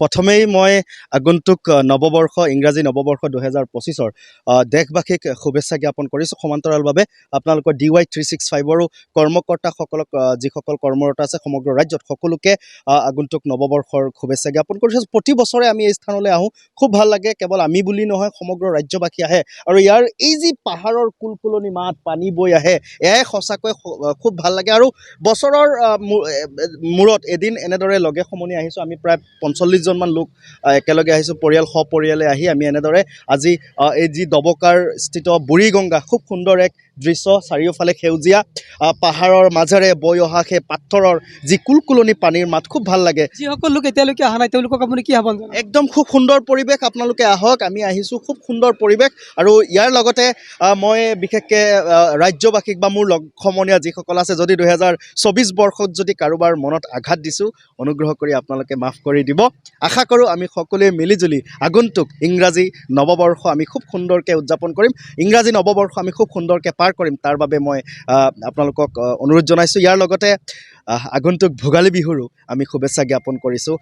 প্ৰথমেই মই আগন্তুক নৱবৰ্ষ ইংৰাজী নৱবৰ্ষ 2025 দেশবাসীক শুভেচ্ছা জ্ঞাপন কৰিছোঁ। সমান্তৰালভাৱে আপোনালোকৰ DY365ৰো কৰ্মকৰ্তাসকলক যিসকল কৰ্মৰত আছে সমগ্ৰ ৰাজ্যত সকলোকে আগন্তুক নৱবৰ্ষৰ শুভেচ্ছা জ্ঞাপন কৰিছোঁ। প্ৰতি বছৰে আমি এই স্থানলৈ আহোঁ, খুব ভাল লাগে। কেৱল আমি বুলি নহয়, সমগ্ৰ ৰাজ্যবাসী আহে আৰু ইয়াৰ এই যি পাহাৰৰ কুলকুলনি মাত পানী বৈ আহে, এয়াই সঁচাকৈ খুব ভাল লাগে। আৰু বছৰৰ মূৰত এদিন এনেদৰে লগে সমনি আহিছোঁ। আমি প্ৰায় 45জনমান লোক একেলগে আহিছোঁ, সপৰিয়ালে আহি আমি এনেদৰে আজি এই যি দবকাৰ স্থিত বুঢ়ীগংগা, খুব সুন্দৰ এক দৃশ্য, চাৰিওফালে সেউজীয়া পাহাৰৰ মাজেৰে বৈ অহা সেই পাথৰৰ যি কুলকুলনি পানীৰ মাত, খুব ভাল লাগে। যিসকল লোক এতিয়ালৈকে অহা নাই তেওঁলোকক আপুনি কি আহ্বান জনায়? একদম খুব সুন্দৰ পৰিৱেশ, আপোনালোকে আহক, আমি আহিছোঁ, খুব সুন্দৰ পৰিৱেশ। আৰু ইয়াৰ লগতে মই বিশেষকৈ ৰাজ্যবাসীক বা মোৰ লগ সমনীয়া যিসকল আছে, যদি 2024 বৰ্ষত যদি কাৰোবাৰ মনত আঘাত দিছোঁ, অনুগ্ৰহ কৰি আপোনালোকে মাফ কৰি দিব। আশা কৰোঁ আমি সকলোৱে মিলিজুলি আগন্তুক ইংৰাজী নৱবৰ্ষ আমি খুব সুন্দৰকৈ উদযাপন কৰিম, ইংৰাজী নৱবৰ্ষ আমি খুব সুন্দৰকৈ পাৰ কৰিম। তাৰ বাবে মই আপোনালোকক অনুৰোধ জনাইছোঁ। ইয়াৰ লগতে আগন্তুক ভোগালী বিহুৰো আমি শুভেচ্ছা জ্ঞাপন কৰিছোঁ।